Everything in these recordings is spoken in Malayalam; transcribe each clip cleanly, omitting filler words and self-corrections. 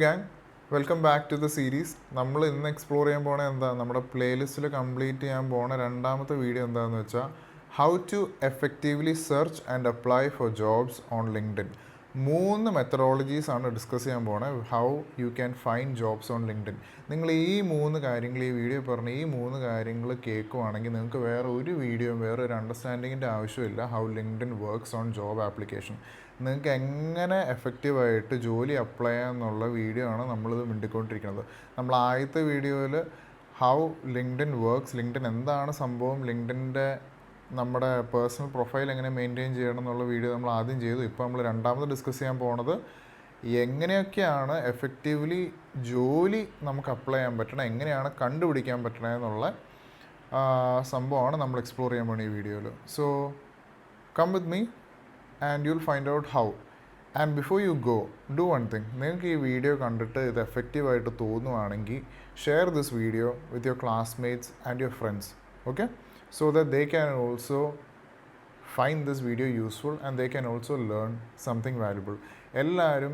Gang welcome back to the series. നമ്മൾ ഇന്ന് എക്സ്പ്ലോർ ചെയ്യാൻ പോണ എന്താ, നമ്മുടെ പ്ലേലിസ്റ്റിൽ കംപ്ലീറ്റ് ചെയ്യാൻ പോണ രണ്ടാമത്തെ വീഡിയോ എന്താണെന്ന് വെച്ചാൽ how to effectively search and apply for jobs on LinkedIn. 3 methodologies ആണ് ഡിസ്കസ് ചെയ്യാൻ പോണത്. How you can find jobs on LinkedIn. നിങ്ങൾ ഈ 3 കാര്യങ്ങൾ, ഈ വീഡിയോ പറഞ്ഞ ഈ 3 കാര്യങ്ങൾ കേൾക്കുവാണെങ്കിൽ നിങ്ങൾക്ക് വേറെ ഒരു വീഡിയോയും വേറെ ഒരു അണ്ടർസ്റ്റാൻഡിങ്ങിൻ്റെ ആവശ്യമില്ല. How LinkedIn works on job application. നിങ്ങൾക്ക് എങ്ങനെ എഫക്റ്റീവായിട്ട് ജോലി അപ്ലൈ ചെയ്യാമെന്നുള്ള വീഡിയോ ആണ് നമ്മളിത് മിണ്ടിക്കൊണ്ടിരിക്കുന്നത്. നമ്മൾ ആദ്യത്തെ വീഡിയോയിൽ ഹൗ ലിങ്ക്ഡിൻ വർക്ക്സ്, ലിങ്ക്ഡിൻ എന്താണ് സംഭവം, ലിങ്ക്ഡിൻ്റെ നമ്മുടെ പേഴ്സണൽ പ്രൊഫൈൽ എങ്ങനെ മെയിൻറ്റെയിൻ ചെയ്യണം എന്നുള്ള വീഡിയോ നമ്മൾ ആദ്യം ചെയ്തു. ഇപ്പോൾ നമ്മൾ രണ്ടാമത് ഡിസ്കസ് ചെയ്യാൻ പോണത് എങ്ങനെയൊക്കെയാണ് എഫക്റ്റീവ്ലി ജോലി നമുക്ക് അപ്ലൈ ചെയ്യാൻ പറ്റണം, എങ്ങനെയാണ് കണ്ടുപിടിക്കാൻ പറ്റണത് എന്നുള്ള സംഭവമാണ് നമ്മൾ എക്സ്പ്ലോർ ചെയ്യാൻ പോകുന്നത് ഈ വീഡിയോയിൽ. So come with me and you'll find out how. And before you go, do one thing. നിങ്ങൾക്ക് ഈ വീഡിയോ കണ്ടിട്ട് ഇത് എഫക്റ്റീവായിട്ട് തോന്നുവാണെങ്കിൽ share this video with your classmates and your friends, okay, so that they can also find this video useful and they can also learn something valuable. എല്ലാവരും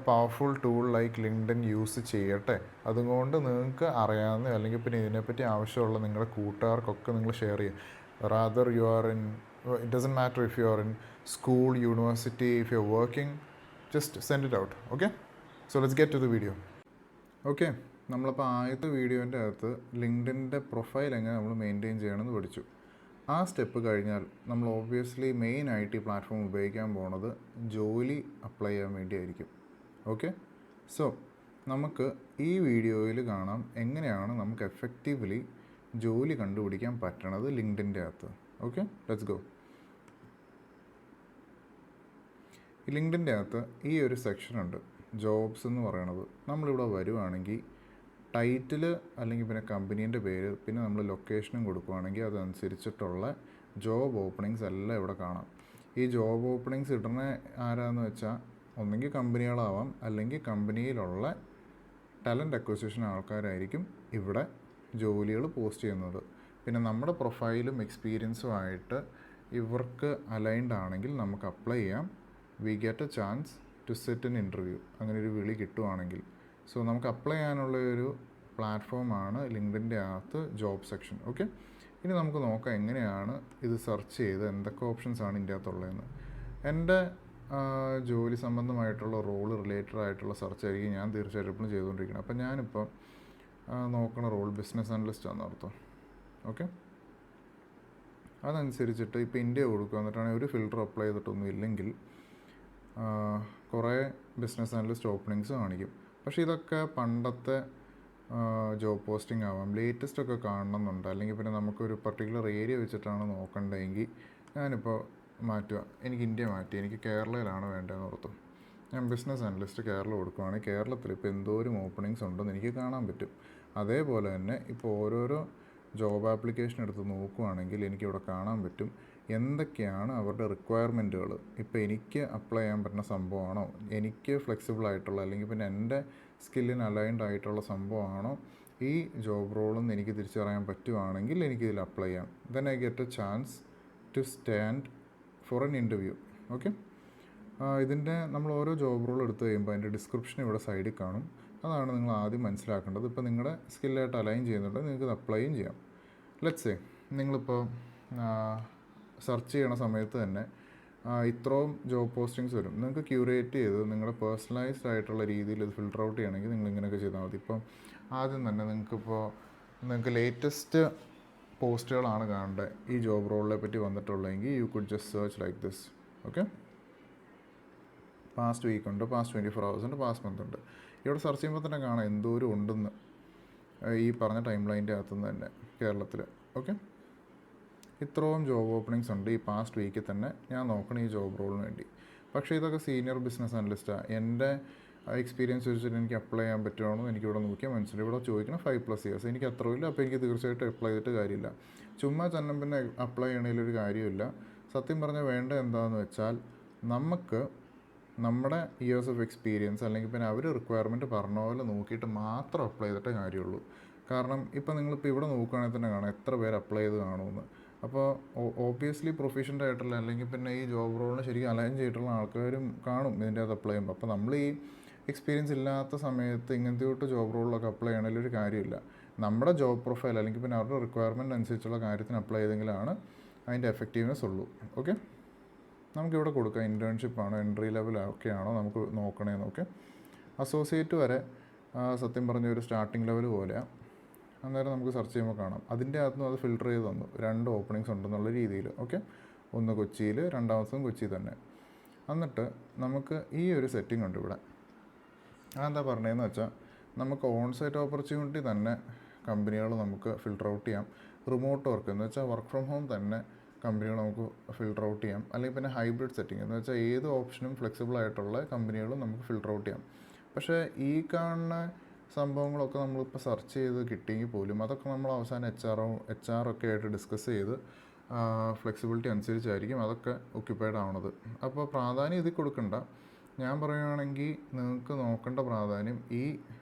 powerful tool like LinkedIn use ചെയ്യട്ടെ. അതുകൊണ്ട് നിങ്ങൾക്ക് അറിയാവുന്ന അല്ലെങ്കിൽ പിന്നെ ഇതിനെപ്പറ്റി ആവശ്യമുള്ള നിങ്ങളുടെ കൂട്ടുകാർക്കൊക്കെ നിങ്ങൾ ഷെയർ ചെയ്യും. Rather you are in, it doesn't matter if you are in school, university, if you are working, just send it out. Okay, so let's get to the video. Okay, നമ്മളിപ്പോൾ ആദ്യത്തെ വീഡിയോൻ്റെ അകത്ത് ലിങ്ക്ഡിൻ്റെ പ്രൊഫൈൽ എങ്ങനെ നമ്മൾ മെയിൻറ്റെയിൻ ചെയ്യണമെന്ന് പഠിച്ചു. ആ സ്റ്റെപ്പ് കഴിഞ്ഞാൽ നമ്മൾ ഓബ്വിയസ്ലി മെയിനായിട്ട് ഈ പ്ലാറ്റ്ഫോം ഉപയോഗിക്കാൻ പോണത് ജോലി അപ്ലൈ ചെയ്യാൻ വേണ്ടിയായിരിക്കും. ഓക്കെ, സോ നമുക്ക് ഈ വീഡിയോയിൽ കാണാം എങ്ങനെയാണ് നമുക്ക് എഫക്റ്റീവ്ലി ജോലി കണ്ടുപിടിക്കാൻ പറ്റണത് ലിങ്ക്ഡിൻ്റെ അകത്ത്. Okay, let's go. ഈ ലിങ്ക്ഡിൻ്റെ അകത്ത് ഈ ഒരു സെക്ഷനുണ്ട്, ജോബ്സ് എന്ന് പറയണത്. നമ്മളിവിടെ വരുവാണെങ്കിൽ ടൈറ്റിൽ അല്ലെങ്കിൽ പിന്നെ കമ്പനീൻ്റെ പേര്, പിന്നെ നമ്മൾ ലൊക്കേഷനും കൊടുക്കുകയാണെങ്കിൽ അതനുസരിച്ചിട്ടുള്ള ജോബ് ഓപ്പണിങ്സ് എല്ലാം ഇവിടെ കാണാം. ഈ ജോബ് ഓപ്പണിങ്സ് ഇടുന്ന ആരാന്ന് വെച്ചാൽ ഒന്നെങ്കിൽ കമ്പനികളാവാം, അല്ലെങ്കിൽ കമ്പനിയിലുള്ള ടാലൻറ്റ് അക്വിസിഷൻ ആൾക്കാരായിരിക്കും ഇവിടെ ജോലികൾ പോസ്റ്റ് ചെയ്യുന്നത്. പിന്നെ നമ്മുടെ പ്രൊഫൈലും എക്സ്പീരിയൻസും ആയിട്ട് ഇവർക്ക് അലൈൻഡ് ആണെങ്കിൽ നമുക്ക് അപ്ലൈ ചെയ്യാം. We get a chance to set in interview. അങ്ങനെ ഒരു വിളി കിട്ടുവാണെങ്കിൽ. സോ നമുക്ക് അപ്ലൈ ചെയ്യാനുള്ള ഒരു പ്ലാറ്റ്ഫോമാണ് ലിങ്ക്ഡിൻ്റെ അകത്ത് ജോബ് സെക്ഷൻ. ഓക്കെ, ഇനി നമുക്ക് നോക്കാം എങ്ങനെയാണ് ഇത് സെർച്ച് ചെയ്ത് എന്തൊക്കെ ഓപ്ഷൻസാണ് ഇതിൻ്റെ അകത്തുള്ളതെന്ന്. എൻ്റെ ജോലി സംബന്ധമായിട്ടുള്ള റോൾ റിലേറ്റഡ് ആയിട്ടുള്ള സെർച്ച് ആയിരിക്കും ഞാൻ തീർച്ചയായിട്ടും എപ്പോഴും ചെയ്തുകൊണ്ടിരിക്കുന്നത്. അപ്പോൾ ഞാനിപ്പോൾ നോക്കണ റോൾ ബിസിനസ് അനലിസ്റ്റ് ആണെന്ന് അർത്ഥം. ഓക്കെ, അതനുസരിച്ചിട്ട് ഇപ്പോൾ ഇന്ത്യ കൊടുക്കുക, എന്നിട്ടാണെങ്കിൽ ഒരു ഫിൽറ്റർ അപ്ലൈ ചെയ്തിട്ടൊന്നും ഇല്ലെങ്കിൽ കുറേ ബിസിനസ് അനലിസ്റ്റ് ഓപ്പണിങ്സ് കാണിക്കും. പക്ഷേ ഇതൊക്കെ പണ്ടത്തെ ജോബ് പോസ്റ്റിംഗ് ആവാം. ലേറ്റസ്റ്റ് ഒക്കെ കാണണമെന്നുണ്ട്, അല്ലെങ്കിൽ പിന്നെ നമുക്കൊരു പർട്ടിക്കുലർ ഏരിയ വെച്ചിട്ടാണ് നോക്കേണ്ടതെങ്കിൽ ഞാനിപ്പോൾ മാറ്റുക, എനിക്ക് ഇന്ത്യ മാറ്റി, എനിക്ക് കേരളയിലാണ് വേണ്ടതെന്ന് ഓർത്തു. ഞാൻ ബിസിനസ് അനലിസ്റ്റ് കേരള കൊടുക്കുകയാണെങ്കിൽ കേരളത്തിൽ ഇപ്പോൾ എന്തോരം ഓപ്പണിങ്സ് ഉണ്ടെന്ന് എനിക്ക് കാണാൻ പറ്റും. അതേപോലെ തന്നെ ഇപ്പോൾ ഓരോരോ ജോബ് ആപ്ലിക്കേഷൻ എടുത്ത് നോക്കുകയാണെങ്കിൽ എനിക്കിവിടെ കാണാൻ പറ്റും എന്തൊക്കെയാണ് അവരുടെ റിക്വയർമെൻറ്റുകൾ. ഇപ്പോൾ എനിക്ക് അപ്ലൈ ചെയ്യാൻ പറ്റുന്ന സംഭവമാണോ, എനിക്ക് ഫ്ലെക്സിബിൾ ആയിട്ടുള്ള അല്ലെങ്കിൽ പിന്നെ എൻ്റെ സ്കില്ലിന് അലൈൻഡ് ആയിട്ടുള്ള സംഭവമാണോ ഈ ജോബ് റോളെന്ന് എനിക്ക് തിരിച്ചറിയാൻ പറ്റുവാണെങ്കിൽ എനിക്കിതിൽ അപ്ലൈ ചെയ്യാം. Then I get a chance to stand for an interview. Okay, ഇതിൻ്റെ നമ്മൾ ഓരോ ജോബ് റോൾ എടുത്തു കഴിയുമ്പോൾ അതിൻ്റെ ഡിസ്ക്രിപ്ഷൻ ഇവിടെ സൈഡിൽ കാണും. അതാണ് നിങ്ങൾ ആദ്യം മനസ്സിലാക്കേണ്ടത്. ഇപ്പോൾ നിങ്ങളുടെ സ്കില്ലായിട്ട് അലൈൻ ചെയ്യുന്നുണ്ട്, നിങ്ങൾക്ക് ഇത് അപ്ലൈയും ചെയ്യാം. ലെറ്റ്സ് സേ നിങ്ങളിപ്പോൾ സെർച്ച് ചെയ്യണ സമയത്ത് തന്നെ ഇത്രയും ജോബ് പോസ്റ്റിങ്സ് വരും. നിങ്ങൾക്ക് ക്യൂറേറ്റ് ചെയ്ത് നിങ്ങളുടെ പേഴ്സണലൈസ്ഡ് ആയിട്ടുള്ള രീതിയിൽ ഇത് ഫിൽട്ടർ ഔട്ട് ചെയ്യണമെങ്കിൽ നിങ്ങൾ ഇങ്ങനെയൊക്കെ ചെയ്താൽ മതി. ഇപ്പം ആദ്യം തന്നെ നിങ്ങൾക്ക് ലേറ്റസ്റ്റ് പോസ്റ്റുകളാണ് കാണേണ്ടത് ഈ ജോബ് റോളിനെ പറ്റി വന്നിട്ടുള്ളതെങ്കിൽ you could just search like this. Okay, past week ഉണ്ട്, പാസ്റ്റ് 24 hours ഉണ്ട്, പാസ്റ്റ് മന്ത് ഉണ്ട്. ഇവിടെ സെർച്ച് ചെയ്യുമ്പോൾ തന്നെ കാണാം എന്തോരം ഉണ്ടെന്ന് ഈ പറഞ്ഞ ടൈം ലൈൻ്റെ അകത്തുനിന്ന് തന്നെ കേരളത്തിൽ. ഓക്കെ, ഇത്രയും ജോബ് ഓപ്പണിങ്സ് ഉണ്ട് ഈ പാസ്റ്റ് വീക്കിൽ തന്നെ ഞാൻ നോക്കണം ഈ ജോബ് റോളിന് വേണ്ടി. പക്ഷേ ഇതൊക്കെ സീനിയർ ബിസിനസ് അനലിസ്റ്റാണ്. എൻ്റെ എക്സ്പീരിയൻസ് വെച്ചിട്ട് എനിക്ക് അപ്ലൈ ചെയ്യാൻ പറ്റുമോ എനിക്കിവിടെ നോക്കിയാൽ മനസ്സിലായി. ഇവിടെ ചോദിക്കണം 5+ years. എനിക്ക് അത്രയില്ല, അപ്പോൾ എനിക്ക് തീർച്ചയായിട്ടും അപ്ലൈ ചെയ്തിട്ട് കാര്യമില്ല. ചുമ്മാ ചെന്നം പിന്നെ അപ്ലൈ ചെയ്യണതിലൊരു കാര്യമില്ല. സത്യം പറഞ്ഞാൽ വേണ്ട എന്താണെന്ന് വെച്ചാൽ നമുക്ക് നമ്മുടെ ഇയേഴ്സ് ഓഫ് എക്സ്പീരിയൻസ് അല്ലെങ്കിൽ പിന്നെ അവർ റിക്വയർമെൻറ്റ് പറഞ്ഞ പോലെ നോക്കിയിട്ട് മാത്രം അപ്ലൈ ചെയ്തിട്ടേ കാര്യമുള്ളൂ. കാരണം ഇപ്പോൾ നിങ്ങളിപ്പോൾ ഇവിടെ നോക്കുകയാണെങ്കിൽ തന്നെ കാണാം എത്ര പേര് അപ്ലൈ ചെയ്ത് കാണുമെന്ന്. അപ്പോൾ ഓബ്വിയസ്ലി പ്രൊഫഷൻ്റ് ആയിട്ടുള്ള അല്ലെങ്കിൽ പിന്നെ ഈ ജോബ് റോളിന് ശരിക്കും അലൈൻ ചെയ്തിട്ടുള്ള ആൾക്കാരും കാണും ഇതിൻ്റെ അത് അപ്ലൈ ചെയ്യുമ്പോൾ. അപ്പോൾ നമ്മൾ ഈ എക്സ്പീരിയൻസ് ഇല്ലാത്ത സമയത്ത് ഇങ്ങനത്തെ ജോബ് റോളിലൊക്കെ അപ്ലൈ ചെയ്യണമെങ്കിൽ ഒരു കാര്യമില്ല. നമ്മുടെ ജോബ് പ്രൊഫൈൽ അല്ലെങ്കിൽ പിന്നെ അവരുടെ റിക്വയർമെൻറ്റ് അനുസരിച്ചുള്ള കാര്യത്തിന് അപ്ലൈ ചെയ്തെങ്കിലാണ് അതിൻ്റെ എഫക്റ്റീവ്നെസ് ഉള്ളൂ. ഓക്കെ, നമുക്കിവിടെ കൊടുക്കാം ഇൻറ്റേൺഷിപ്പ് ആണോ എൻട്രി ലെവൽ ഒക്കെ ആണോ നമുക്ക് നോക്കണേന്നൊക്കെ. അസോസിയേറ്റ് വരെ സത്യം പറഞ്ഞ ഒരു സ്റ്റാർട്ടിംഗ് ലെവൽ പോലെയാണ്. അന്നേരം നമുക്ക് സെർച്ച് ചെയ്യുമ്പോൾ കാണാം. അതിൻ്റെ അകത്തുനിന്ന് അത് ഫിൽട്ടർ ചെയ്ത് തന്നു 2 ഓപ്പണിങ്സ് ഉണ്ടെന്നുള്ള രീതിയിൽ. ഓക്കെ, ഒന്ന് കൊച്ചിയിൽ, രണ്ടാമത്തതും കൊച്ചി തന്നെ. എന്നിട്ട് നമുക്ക് ഈ ഒരു സെറ്റിംഗ് ഉണ്ട് ഇവിടെ. അതെന്താ പറഞ്ഞതെന്ന് വെച്ചാൽ നമുക്ക് ഓൺസൈറ്റ് ഓപ്പർച്യൂണിറ്റി തന്നെ കമ്പനികൾ നമുക്ക് ഫിൽട്ടർ ഔട്ട് ചെയ്യാം. റിമോട്ട് വർക്ക് എന്ന് വെച്ചാൽ വർക്ക് ഫ്രം ഹോം തന്നെ കമ്പനികൾ നമുക്ക് ഫിൽട്ടർ ഔട്ട് ചെയ്യാം. അല്ലെങ്കിൽ പിന്നെ ഹൈബ്രിഡ് സെറ്റിംഗ് എന്ന് വെച്ചാൽ ഏത് ഓപ്ഷനും ഫ്ലെക്സിബിൾ ആയിട്ടുള്ള കമ്പനികളും നമുക്ക് ഫിൽട്ടർ ഔട്ട് ചെയ്യാം. പക്ഷേ ഈ കാണുന്ന സംഭവങ്ങളൊക്കെ നമ്മളിപ്പോൾ സെർച്ച് ചെയ്ത് കിട്ടിയെങ്കിൽ പോലും അതൊക്കെ നമ്മൾ അവസാനം എച്ച് ആർ ഒക്കെ ആയിട്ട് ഡിസ്കസ് ചെയ്ത് ഫ്ലെക്സിബിലിറ്റി അനുസരിച്ചായിരിക്കും അതൊക്കെ ഒക്യുപ്പൈഡ് ആവണത്. അപ്പോൾ പ്രാധാന്യം ഇതിൽ കൊടുക്കണ്ട. ഞാൻ പറയുകയാണെങ്കിൽ നിങ്ങൾക്ക് നോക്കേണ്ട പ്രാധാന്യം ഈ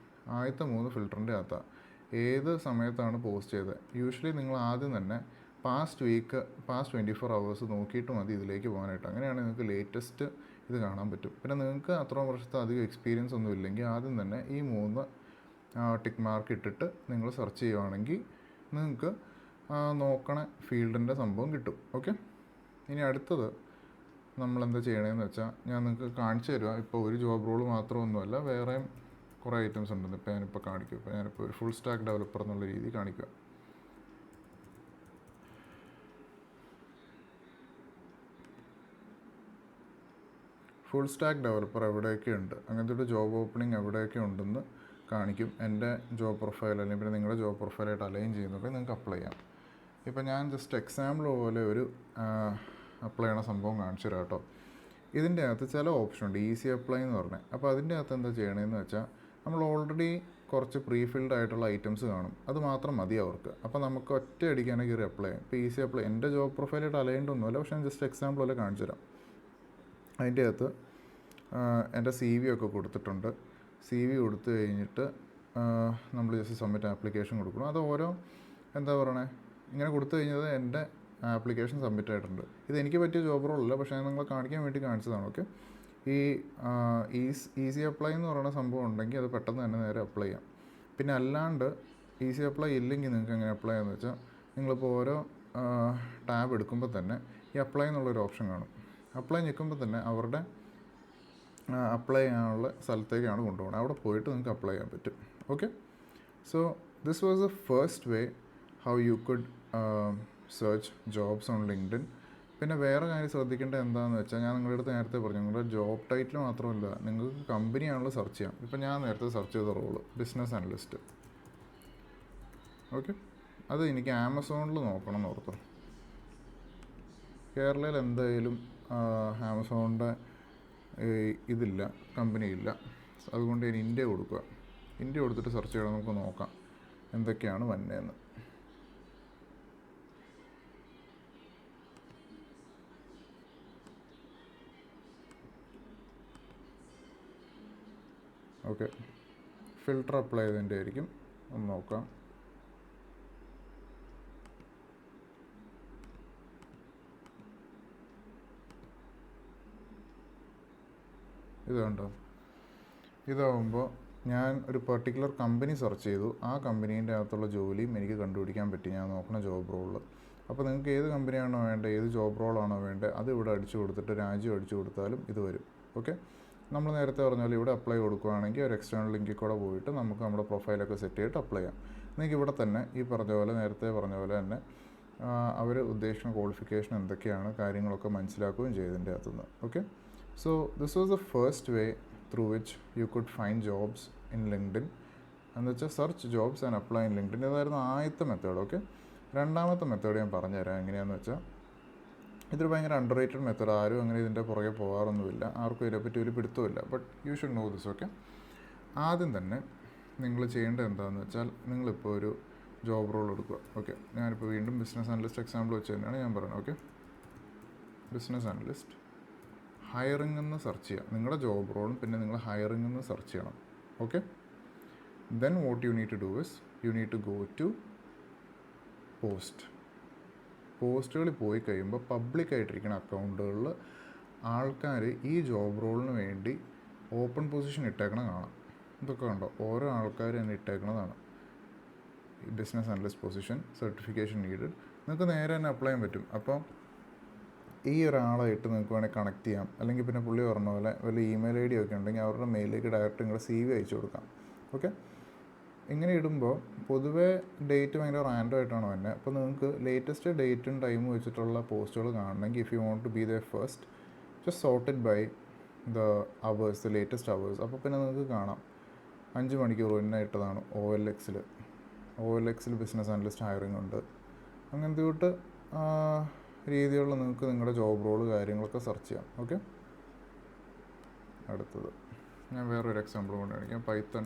ആദ്യത്തെ 3 ഫിൽറ്ററിൻ്റെ അകത്താണ്. ഏത് സമയത്താണ് പോസ്റ്റ് ചെയ്തത്. യൂഷ്വലി നിങ്ങൾ ആദ്യം തന്നെ പാസ്റ്റ് 24 hours നോക്കിയിട്ട് മതി ഇതിലേക്ക് പോകാനായിട്ട്. അങ്ങനെയാണ് നിങ്ങൾക്ക് ലേറ്റസ്റ്റ് ഇത് കാണാൻ പറ്റും. പിന്നെ നിങ്ങൾക്ക് അത്രയും വർഷത്തെ അധികം എക്സ്പീരിയൻസ് ഒന്നും ഇല്ലെങ്കിൽ ആദ്യം തന്നെ ഈ 3 ടിക്ക് മാർക്ക് ഇട്ടിട്ട് നിങ്ങൾ സെർച്ച് ചെയ്യുവാണെങ്കിൽ നിങ്ങൾക്ക് നോക്കണ ഫീൽഡിൻ്റെ സംഭവം കിട്ടും. ഓക്കെ, ഇനി അടുത്തത് നമ്മളെന്താ ചെയ്യണമെന്ന് വെച്ചാൽ ഞാൻ നിങ്ങൾക്ക് കാണിച്ചു തരുക. ഇപ്പോൾ ഒരു ജോബ് റോൾ മാത്രമൊന്നുമല്ല, വേറെയും കുറേ ഐറ്റംസ് ഉണ്ടെന്ന് ഇപ്പോൾ ഞാനിപ്പോൾ കാണിക്കും. ഇപ്പോൾ ഞാനിപ്പോൾ ഒരു ഫുൾ സ്റ്റാക്ക് ഡെവലപ്പർ എന്നുള്ള രീതി കാണിക്കുക. ഫുൾ സ്റ്റാക്ക് ഡെവലപ്പർ എവിടെയൊക്കെ ഉണ്ട്, അങ്ങനത്തെ ഒരു ജോബ് ഓപ്പണിംഗ് എവിടെയൊക്കെ ഉണ്ടെന്ന് കാണിക്കും. എൻ്റെ ജോബ് പ്രൊഫൈൽ അല്ലെങ്കിൽ പിന്നെ നിങ്ങളുടെ ജോബ് പ്രൊഫൈലായിട്ട് അലൈൻ ചെയ്യുന്നൊക്കെ നിങ്ങൾക്ക് അപ്ലൈ ചെയ്യാം. ഇപ്പോൾ ഞാൻ ജസ്റ്റ് എക്സാമ്പിൾ പോലെ ഒരു അപ്ലൈ ചെയ്യണ സംഭവം കാണിച്ചു തരാം കേട്ടോ. ഇതിൻ്റെ അകത്ത് ചില ഓപ്ഷൻ ഉണ്ട്, ഈസി അപ്ലൈ എന്ന് പറഞ്ഞത്. അപ്പോൾ അതിൻ്റെ അകത്ത് എന്താ ചെയ്യണമെന്ന് വെച്ചാൽ നമ്മൾ ഓൾറെഡി കുറച്ച് പ്രീ ഫിൽഡ് ആയിട്ടുള്ള ഐറ്റംസ് കാണും, അത് മാത്രം മതി അവർക്ക്. അപ്പോൾ നമുക്ക് ഒറ്റ അടിക്കാനെ കയറി അപ്ലൈ ചെയ്യാം. ഇപ്പോൾ ഈസി അപ്ലൈ എൻ്റെ ജോബ് പ്രൊഫൈലായിട്ട് അലൈൻഡ് ഒന്നുമല്ല, പക്ഷേ ഞാൻ ജസ്റ്റ് എക്സാമ്പിൾ പോലെ കാണിച്ചു തരാം. അതിൻ്റെ അകത്ത് എൻ്റെ സി വി ഒക്കെ കൊടുത്തിട്ടുണ്ട്. സി വി കൊടുത്തു കഴിഞ്ഞിട്ട് നമ്മൾ ജസ്റ്റ് സബ്മിറ്റ് ആപ്ലിക്കേഷൻ കൊടുക്കണം. അത് ഓരോ എന്താ പറയണേ ഇങ്ങനെ കൊടുത്തു കഴിഞ്ഞത് എൻ്റെ ആപ്ലിക്കേഷൻ സബ്മിറ്റ് ആയിട്ടുണ്ട്. ഇത് എനിക്ക് പറ്റിയ ജോബ് റോളല്ല, പക്ഷേ ഞാൻ നിങ്ങളെ കാണിക്കാൻ വേണ്ടി കാണിച്ചതാണ്. ഓക്കെ, ഈ ഈസി അപ്ലൈ എന്ന് പറയുന്ന സംഭവം ഉണ്ടെങ്കിൽ അത് പെട്ടെന്ന് തന്നെ നേരെ അപ്ലൈ ചെയ്യാം. പിന്നെ അല്ലാണ്ട് ഈസി അപ്ലൈ ഇല്ലെങ്കിൽ നിങ്ങൾക്ക് എങ്ങനെ അപ്ലൈ ചെയ്യാമെന്ന് വെച്ചാൽ നിങ്ങളിപ്പോൾ ഓരോ ടാബ് എടുക്കുമ്പോൾ തന്നെ ഈ അപ്ലൈ എന്നുള്ളൊരു ഓപ്ഷൻ കാണും. അപ്ലൈ നിൽക്കുമ്പോൾ തന്നെ അവരുടെ അപ്ലൈ ചെയ്യാനുള്ള സ്ഥലത്തേക്കാണ് കൊണ്ടുപോകുന്നത്. അവിടെ പോയിട്ട് നിങ്ങൾക്ക് അപ്ലൈ ചെയ്യാൻ പറ്റും. Okay, so this was the first way how you could search jobs on LinkedIn. പിന്നെ വേറെ കാര്യം ശ്രദ്ധിക്കേണ്ടത് എന്താണെന്ന് വെച്ചാൽ ഞാൻ നിങ്ങളുടെ അടുത്ത് നേരത്തെ പറഞ്ഞു, നിങ്ങളുടെ ജോബ് ടൈറ്റിൽ മാത്രമല്ല നിങ്ങൾക്ക് കമ്പനിയാണല്ലോ സെർച്ച് ചെയ്യാം. ഇപ്പോൾ ഞാൻ നേരത്തെ സെർച്ച് ചെയ്ത റോള് ബിസിനസ് അനലിസ്റ്റ്. ഓക്കെ, അത് എനിക്ക് ആമസോണിൽ നോക്കണം എന്ന് ഓർത്തു. കേരളയിൽ എന്തായാലും ആമസോണിൻ്റെ ഇതില്ല, കമ്പനിയില്ല. അതുകൊണ്ട് ഞാൻ ഇന്ത്യ കൊടുക്കുക. ഇന്ത്യ കൊടുത്തിട്ട് സെർച്ച് ചെയ്യണം, നമുക്ക് നോക്കാം എന്തൊക്കെയാണ് വന്നതെന്ന്. ഓക്കെ, ഫിൽട്ടർ അപ്ലൈ ചെയ്തതിൻ്റെ ആയിരിക്കും, ഒന്ന് നോക്കാം. ഇത് കണ്ടോ, ഇതാവുമ്പോൾ ഞാൻ ഒരു പെർട്ടിക്കുലർ കമ്പനി സെർച്ച് ചെയ്തു. ആ കമ്പനീൻ്റെ അകത്തുള്ള ജോലിയും എനിക്ക് കണ്ടുപിടിക്കാൻ പറ്റി ഞാൻ നോക്കുന്ന ജോബ് റോളിൽ. അപ്പോൾ നിങ്ങൾക്ക് ഏത് കമ്പനിയാണോ വേണ്ടത്, ഏത് ജോബ് റോളാണോ വേണ്ടത്, അത് ഇവിടെ അടിച്ചു കൊടുത്തിട്ട് രാജ്യം അടിച്ചു കൊടുത്താലും ഇത് വരും. ഓക്കെ, നമ്മൾ നേരത്തെ പറഞ്ഞാൽ ഇവിടെ അപ്ലൈ കൊടുക്കുകയാണെങ്കിൽ ഒരു എക്സ്റ്റേണൽ ലിങ്കിൽ കൂടെ പോയിട്ട് നമുക്ക് നമ്മുടെ പ്രൊഫൈലൊക്കെ സെറ്റ് ചെയ്തിട്ട് അപ്ലൈ ചെയ്യാം. നിങ്ങൾക്ക് ഇവിടെ തന്നെ ഈ പറഞ്ഞ പോലെ നേരത്തെ പറഞ്ഞ പോലെ തന്നെ അവർ ഉദ്ദേശിക്കുന്ന ക്വാളിഫിക്കേഷൻ എന്തൊക്കെയാണ് കാര്യങ്ങളൊക്കെ മനസ്സിലാക്കുകയും ചെയ്തതിൻ്റെ അകത്തുനിന്ന്. Okay, so this was the first way through which you could find jobs in LinkedIn. എന്ന് വെച്ചാൽ search jobs and apply in LinkedIn. ഇതായിരുന്നു ആദ്യത്തെ മെത്തേഡ്. ഓക്കെ, രണ്ടാമത്തെ മെത്തേഡ് ഞാൻ പറഞ്ഞുതരാം എങ്ങനെയാണെന്ന് വെച്ചാൽ ഇതൊരു ഭയങ്കര അണ്ടർ റേറ്റഡ് മെത്തേഡ്. ആരും അങ്ങനെ ഇതിൻ്റെ പുറകെ പോകാറൊന്നുമില്ല, ആർക്കും ഇതിനെപ്പറ്റി ഒരു പിടുത്തമില്ല. But you should know this. Okay, ആദ്യം തന്നെ നിങ്ങൾ ചെയ്യേണ്ടത് എന്താണെന്ന് വെച്ചാൽ നിങ്ങളിപ്പോൾ ഒരു ജോബ് റോൾ എടുക്കുക. ഓക്കെ, ഞാനിപ്പോൾ വീണ്ടും ബിസിനസ് അനലിസ്റ്റ് എക്സാമ്പിൾ വെച്ച് തന്നെയാണ് ഞാൻ പറയുന്നത്. ഓക്കെ, ബിസിനസ് അനലിസ്റ്റ് ഹയറിംഗ് എന്ന് സെർച്ച് ചെയ്യുക. നിങ്ങളുടെ ജോബ് റോളും പിന്നെ നിങ്ങൾ ഹയറിംഗ് എന്ന് സെർച്ച് ചെയ്യണം. Okay, then what you need to do is you need to go to പോസ്റ്റുകളിൽ പോയി കഴിയുമ്പോൾ പബ്ലിക്കായിട്ടിരിക്കുന്ന അക്കൗണ്ടുകളിൽ ആൾക്കാർ ഈ ജോബ് റോളിന് വേണ്ടി ഓപ്പൺ പൊസിഷൻ ഇട്ടേക്കണം കാണാം. ഇതൊക്കെ കണ്ടോ, ഓരോ ആൾക്കാർ തന്നെ ഇട്ടേക്കണതാണ്. Business analyst position, certification needed. നിങ്ങൾക്ക് നേരെ തന്നെ അപ്ലൈ ചെയ്യാൻ പറ്റും. അപ്പോൾ ഈ ഒരാളായിട്ട് നിങ്ങൾക്ക് വേണമെങ്കിൽ കണക്ട് ചെയ്യാം. അല്ലെങ്കിൽ പിന്നെ പുള്ളി പറഞ്ഞ പോലെ വല്ല ഇമെയിൽ ഐ ഡി ഒക്കെ ഉണ്ടെങ്കിൽ അവരുടെ മെയിലിലേക്ക് ഡയറക്റ്റ് നിങ്ങളുടെ CV അയച്ചു കൊടുക്കാം. ഓക്കെ, ഇങ്ങനെ ഇടുമ്പോൾ പൊതുവേ ഡേറ്റ് ഭയങ്കര റാൻഡം ആയിട്ടാണ് തന്നെ. അപ്പോൾ നിങ്ങൾക്ക് ലേറ്റസ്റ്റ് ഡേറ്റും ടൈമും വെച്ചിട്ടുള്ള പോസ്റ്റുകൾ കാണണമെങ്കിൽ if you want to be the first, just sorted by the hours, the latest hours. അപ്പോൾ പിന്നെ നിങ്ങൾക്ക് കാണാം 5 മണിക്കൂർ മുന്നേ ഇട്ടതാണ് OLX ബിസിനസ് അനലിസ്റ്റ് ഹയറിംഗ് ഉണ്ട്. അങ്ങനത്തെ തൊട്ട് രീതികളിൽ നിങ്ങൾക്ക് നിങ്ങളുടെ ജോബ് റോള് കാര്യങ്ങളൊക്കെ സെർച്ച് ചെയ്യാം. ഓക്കെ, അടുത്തത് ഞാൻ വേറൊരു എക്സാമ്പിൾ കൊണ്ട് കാണിക്കാം. Python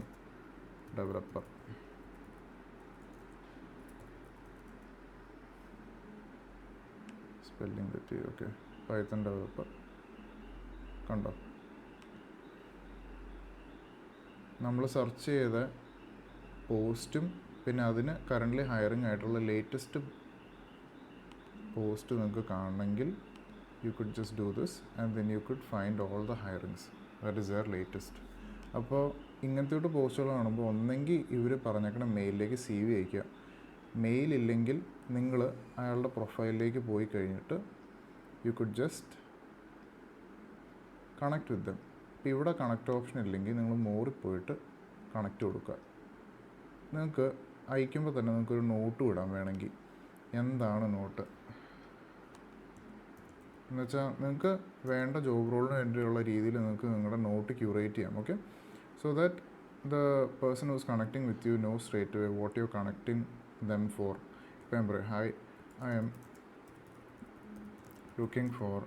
developer. സ്പെല്ലിംഗ് തെറ്റി. ഓക്കെ, പൈത്തൺ ഡെവലപ്പർ കണ്ടോ, നമ്മൾ സെർച്ച് ചെയ്ത പോസ്റ്റും പിന്നെ അതിന് കറൻ്റ്ലി ഹയറിംഗ് ആയിട്ടുള്ള ലേറ്റസ്റ്റ് പോസ്റ്റ് നിങ്ങൾക്ക് കാണണമെങ്കിൽ you could just do this and then you could find all the hirings that is there latest. അപ്പോൾ ഇങ്ങനത്തെ പോസ്റ്റുകൾ കാണുമ്പോൾ ഒന്നെങ്കിൽ ഇവർ പറഞ്ഞേക്കണ മെയിലിലേക്ക് CV അയയ്ക്കുക. മെയിലില്ലെങ്കിൽ നിങ്ങൾ അയാളുടെ പ്രൊഫൈലിലേക്ക് പോയി കഴിഞ്ഞിട്ട് U could just connect with dum. ഇപ്പോൾ ഇവിടെ കണക്ട് ഓപ്ഷൻ ഇല്ലെങ്കിൽ നിങ്ങൾ മോറിൽ പോയിട്ട് കണക്റ്റ് കൊടുക്കുക. നിങ്ങൾക്ക് അയക്കുമ്പോൾ തന്നെ നിങ്ങൾക്കൊരു നോട്ട് വിടാൻ വേണമെങ്കിൽ. എന്താണ് നോട്ട് എന്ന് വെച്ചാൽ നിങ്ങൾക്ക് വേണ്ട ജോബ് റോളിന് വേണ്ടിയുള്ള രീതിയിൽ നിങ്ങൾക്ക് നിങ്ങളുടെ നോട്ട് ക്യൂറേറ്റ് ചെയ്യാം. Okay, so that the person who's connecting with you know straight away what you connecting them for. ഇപ്പം ഞാൻ പറയും, hi, I am looking for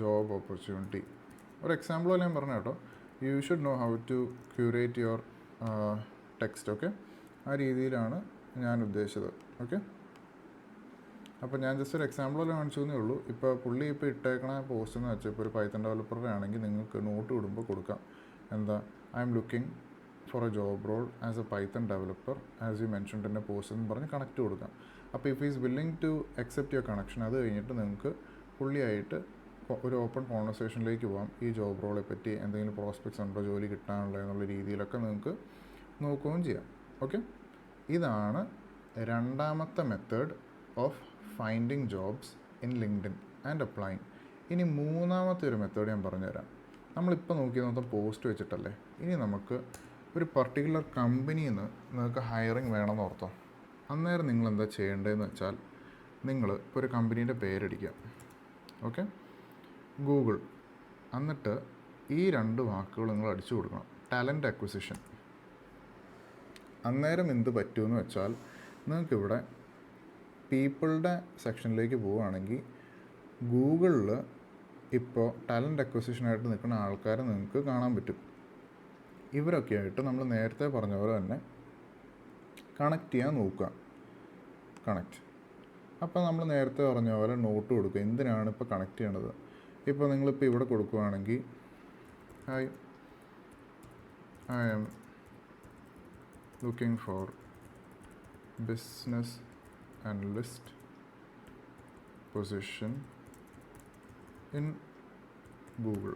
job opportunity. ഒരു എക്സാമ്പിൾ പോലെ ഞാൻ പറഞ്ഞു കേട്ടോ. You should know how to curate your text. Okay, ആ രീതിയിലാണ് ഞാൻ ഉദ്ദേശിച്ചത്. ഓക്കെ, അപ്പോൾ ഞാൻ ജസ്റ്റ് ഒരു എക്സാമ്പിൾ പോലെ കാണിച്ചു എന്നേ ഉള്ളൂ. ഇപ്പോൾ പുള്ളി ഇപ്പോൾ ഇട്ടേക്കണ പോസ്റ്റ് എന്ന് വെച്ചാൽ ഇപ്പോൾ ഒരു പൈത്തൺ ഡെവലപ്പറുടെ ആണെങ്കിൽ നിങ്ങൾക്ക് നോട്ട് വിടുമ്പോൾ കൊടുക്കാം, എന്താ, I am looking for a job role as a Python developer as you mentioned in a post എന്ന് പറഞ്ഞ് കണക്റ്റ് കൊടുക്കാം. അപ്പോൾ if is willing to accept your connection, അത് കഴിഞ്ഞിട്ട് നിങ്ങൾക്ക് പുള്ളിയായിട്ട് ഒരു ഓപ്പൺ കോൺവെർസേഷനിലേക്ക് പോകാം. ഈ ജോബ് റോളെ പറ്റി എന്തെങ്കിലും പ്രോസ്പെക്ട്സ് ഉണ്ടോ, ജോലി കിട്ടാനുള്ള എന്നുള്ള രീതിയിലൊക്കെ നിങ്ങൾക്ക് നോക്കുകയും ചെയ്യാം. ഓക്കെ, ഇതാണ് രണ്ടാമത്തെ method of finding jobs in LinkedIn and applying. ഇനി മൂന്നാമത്തെ ഒരു മെത്തേഡ് ഞാൻ പറഞ്ഞുതരാം. നമ്മളിപ്പോൾ നോക്കിയത് പോസ്റ്റ് വെച്ചിട്ടല്ലേ. ഇനി നമുക്ക് ഒരു പർട്ടിക്കുലർ കമ്പനിയിൽ നിന്ന് നിങ്ങൾക്ക് ഹയറിങ് വേണമെന്ന് ഓർത്തോ. അന്നേരം നിങ്ങൾ എന്താ ചെയ്യേണ്ടതെന്ന് വെച്ചാൽ, നിങ്ങൾ ഇപ്പോൾ ഒരു കമ്പനീൻ്റെ പേരടിക്കുക. ഓക്കെ, ഗൂഗിൾ, എന്നിട്ട് ഈ 2 വാക്കുകൾ നിങ്ങൾ അടിച്ചു കൊടുക്കണം, ടാലൻറ്റ് അക്വിസിഷൻ. അന്നേരം എന്ത് പറ്റുമെന്ന് വെച്ചാൽ, നിങ്ങൾക്കിവിടെ പീപ്പിളുടെ സെക്ഷനിലേക്ക് പോവുകയാണെങ്കിൽ ഗൂഗിളിൽ ഇപ്പോൾ ടാലൻറ്റ് അക്വിസിഷനായിട്ട് നിൽക്കുന്ന ആൾക്കാരെ നിങ്ങൾക്ക് കാണാൻ പറ്റും. ഇവരൊക്കെ ആയിട്ട് നമ്മൾ നേരത്തെ പറഞ്ഞ പോലെ തന്നെ കണക്ട് ചെയ്യാൻ നോക്കുക. കണക്റ്റ്. അപ്പോൾ നമ്മൾ നേരത്തെ പറഞ്ഞ പോലെ നോട്ട് കൊടുക്കുക. എന്തിനാണ് ഇപ്പോൾ കണക്ട് ചെയ്യണത്. ഇപ്പോൾ നിങ്ങളിപ്പോൾ ഇവിടെ കൊടുക്കുകയാണെങ്കിൽ, hi, I am looking for business analyst position in Google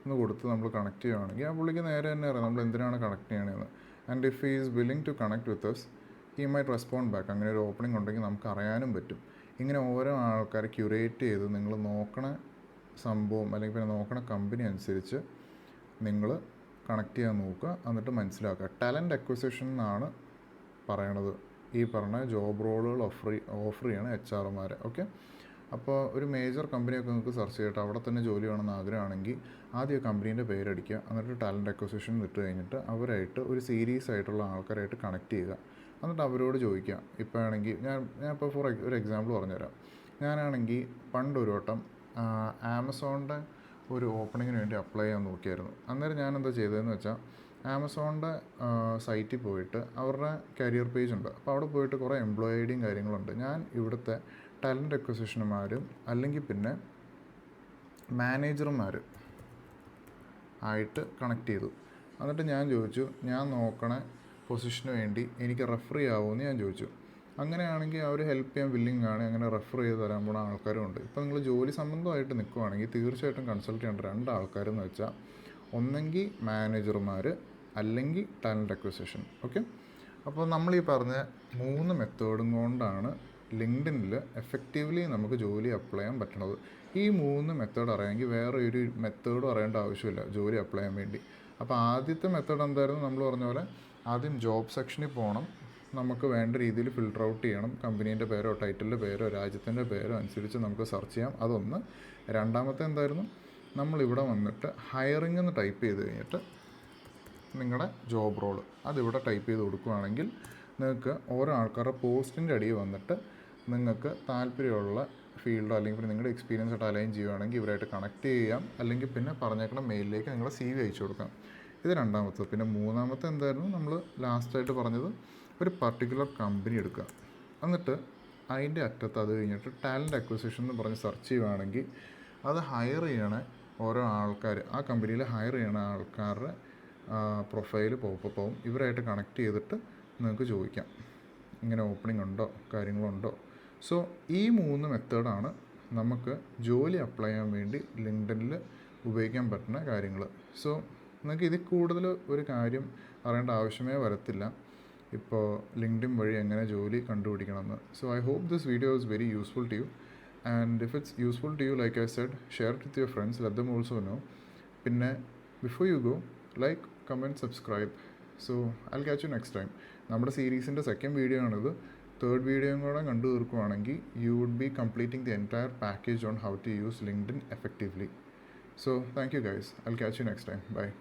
എന്ന് കൊടുത്ത് നമ്മൾ കണക്ട് ചെയ്യുകയാണെങ്കിൽ ആ പുള്ളിക്ക് നേരെ തന്നെ അറിയാം നമ്മൾ എന്തിനാണ് കണക്ട് ചെയ്യണമെന്ന്. And if he is willing to connect with us, he might respond back. അങ്ങനെ ഒരു ഓപ്പണിംഗ് ഉണ്ടെങ്കിൽ നമുക്ക് അറിയാനും പറ്റും. ഇങ്ങനെ ഓരോ ആൾക്കാരെ ക്യൂറേറ്റ് ചെയ്ത് നിങ്ങൾ നോക്കണ സംഭവം അല്ലെങ്കിൽ പിന്നെ നോക്കണ കമ്പനി അനുസരിച്ച് നിങ്ങൾ കണക്ട് ചെയ്യാൻ നോക്കുക. എന്നിട്ട് മനസ്സിലാക്കുക. ടാലൻറ്റ് അക്വിസിഷൻ എന്നാണ് പറയണത്. ഈ പറഞ്ഞ ജോബ് റോളുകൾ ഓഫർ ചെയ്യണം HR-മാർ. ഓക്കെ, അപ്പോൾ ഒരു മേജർ കമ്പനിയൊക്കെ നിങ്ങൾക്ക് സെർച്ച് ചെയ്തിട്ട് അവിടെ തന്നെ ജോലി വേണമെന്ന് ആഗ്രഹമാണെങ്കിൽ ആദ്യം കമ്പനീൻ്റെ പേരടിക്കുക. എന്നിട്ട് ടാലൻറ്റ് അക്വിസിഷൻ ഇട്ട് കഴിഞ്ഞിട്ട് അവരായിട്ട് ഒരു സീരീസ് ആയിട്ടുള്ള ആൾക്കാരായിട്ട് കണക്ട് ചെയ്യുക. എന്നിട്ട് അവരോട് ചോദിക്കുക. ഇപ്പോൾ ആണെങ്കിൽ ഞാനിപ്പോൾ ഫോർ ഒരു എക്സാമ്പിൾ പറഞ്ഞുതരാം. ഞാനാണെങ്കിൽ പണ്ടൊരു വട്ടം ആമസോണിൻ്റെ ഒരു ഓപ്പണിങ്ങിന് വേണ്ടി അപ്ലൈ ചെയ്യാൻ നോക്കിയായിരുന്നു. അന്നേരം ഞാനെന്താ ചെയ്തതെന്ന് വെച്ചാൽ, ആമസോണിൻ്റെ സൈറ്റിൽ പോയിട്ട് അവരുടെ കരിയർ പേജ് ഉണ്ട്. അപ്പോൾ അവിടെ പോയിട്ട് കുറേ എംപ്ലോയി ഐ ഡിയും കാര്യങ്ങളുണ്ട്. ഞാൻ ഇവിടുത്തെ ടാലൻറ്റ് അക്വിസിഷന്മാരും അല്ലെങ്കിൽ പിന്നെ മാനേജർമാർ ആയിട്ട് കണക്ട് ചെയ്തു. എന്നിട്ട് ഞാൻ ചോദിച്ചു, ഞാൻ നോക്കണ പൊസിഷന് വേണ്ടി എനിക്ക് റെഫർ ചെയ്യാവുമെന്ന് ഞാൻ ചോദിച്ചു. അങ്ങനെയാണെങ്കിൽ അവർ ഹെൽപ്പ് ചെയ്യാൻ വില്ലിങ് ആണ്, അങ്ങനെ റെഫർ ചെയ്ത് തരാൻ പോകുന്ന ആൾക്കാരും ഉണ്ട്. ഇപ്പോൾ നിങ്ങൾ ജോലി സംബന്ധമായിട്ട് നിൽക്കുവാണെങ്കിൽ തീർച്ചയായിട്ടും കൺസൾട്ട് ചെയ്യേണ്ട രണ്ട് ആൾക്കാരെന്ന് വെച്ചാൽ ഒന്നെങ്കിൽ മാനേജർമാർ അല്ലെങ്കിൽ ടാലൻറ്റ് അക്വിസിഷൻ. ഓക്കെ, അപ്പോൾ നമ്മൾ ഈ പറഞ്ഞ 3 മെത്തേഡും കൊണ്ടാണ് ലിങ്ക്ഡിനിൽ എഫക്റ്റീവ്ലി നമുക്ക് ജോലി അപ്ലൈ ചെയ്യാൻ പറ്റണത്. ഈ 3 മെത്തേഡ് അറിയാമെങ്കിൽ വേറെ ഒരു മെത്തേഡും അറിയേണ്ട ആവശ്യമില്ല ജോലി അപ്ലൈ ചെയ്യാൻ വേണ്ടി. അപ്പോൾ ആദ്യത്തെ മെത്തേഡ് എന്തായിരുന്നു? നമ്മൾ പറഞ്ഞ പോലെ ആദ്യം ജോബ് സെക്ഷനിൽ പോകണം, നമുക്ക് വേണ്ട രീതിയിൽ ഫിൽട്ടർ ഔട്ട് ചെയ്യണം. കമ്പനീൻ്റെ പേരോ ടൈറ്റിലിൻ്റെ പേരോ രാജ്യത്തിൻ്റെ പേരോ അനുസരിച്ച് നമുക്ക് സെർച്ച് ചെയ്യാം. അതൊന്ന്. രണ്ടാമത്തെ എന്തായിരുന്നു? നമ്മളിവിടെ വന്നിട്ട് ഹയറിംഗ് എന്ന് ടൈപ്പ് ചെയ്ത് കഴിഞ്ഞിട്ട് നിങ്ങളുടെ ജോബ് റോള് അതിവിടെ ടൈപ്പ് ചെയ്ത് കൊടുക്കുകയാണെങ്കിൽ നിങ്ങൾക്ക് ഓരോ ആൾക്കാരുടെ പോസ്റ്റിൻ്റെ അടിയിൽ വന്നിട്ട് നിങ്ങൾക്ക് താല്പര്യമുള്ള ഫീൽഡോ അല്ലെങ്കിൽ നിങ്ങളുടെ എക്സ്പീരിയൻസ് ആയിട്ട് അലൈൻ ചെയ്യുകയാണെങ്കിൽ ഇവരായിട്ട് കണക്ട് ചെയ്യാം. അല്ലെങ്കിൽ പിന്നെ പറഞ്ഞേക്കുന്ന മെയിലിലേക്ക് നിങ്ങളുടെ CV അയച്ചു കൊടുക്കാം. ഇത് രണ്ടാമത്തെ. പിന്നെ മൂന്നാമത്തെ എന്തായിരുന്നു? നമ്മൾ ലാസ്റ്റായിട്ട് പറഞ്ഞത് ഒരു പർട്ടിക്കുലർ കമ്പനി എടുക്കുക, എന്നിട്ട് അതിൻ്റെ അറ്റത്ത് അത് കഴിഞ്ഞിട്ട് ടാലൻറ്റ് അക്വിസിഷൻ എന്ന് പറഞ്ഞ് സെർച്ച് ചെയ്യുകയാണെങ്കിൽ അത് ഹയർ ചെയ്യണ ഓരോ ആൾക്കാർ, ആ കമ്പനിയിൽ ഹയർ ചെയ്യണ ആൾക്കാരുടെ പ്രൊഫൈൽ പോവും. ഇവരായിട്ട് കണക്ട് ചെയ്തിട്ട് നിങ്ങൾക്ക് ചോദിക്കാം ഇങ്ങനെ ഓപ്പണിംഗ് ഉണ്ടോ, കാര്യങ്ങളുണ്ടോ. സോ ഈ 3 മെത്തേഡാണ് നമുക്ക് ജോലി അപ്ലൈ ചെയ്യാൻ വേണ്ടി ലിങ്ക്ഡിനിൽ ഉപയോഗിക്കാൻ പറ്റുന്ന കാര്യങ്ങൾ. സോ നിങ്ങൾക്ക് ഇതിൽ കൂടുതൽ ഒരു കാര്യം അറിയേണ്ട ആവശ്യമേ വരത്തില്ല ഇപ്പോൾ ലിങ്ക്ഡിൻ വഴി എങ്ങനെ ജോലി കണ്ടുപിടിക്കണമെന്ന്. So I hope this video is very useful to you, and if it's useful to you, like I said, share it with your friends, let them also know. പിന്നെ before you go, like, comment, subscribe. So I catch you next time. നമ്മുടെ സീരീസിൻ്റെ സെക്കൻഡ് വീഡിയോ ആണിത്. തേർഡ് വീഡിയോയും കൂടെ കണ്ടു തീർക്കുവാണെങ്കിൽ you would be completing the entire package on how to use LinkedIn effectively. So thank you guys. I'll catch you next time. Bye.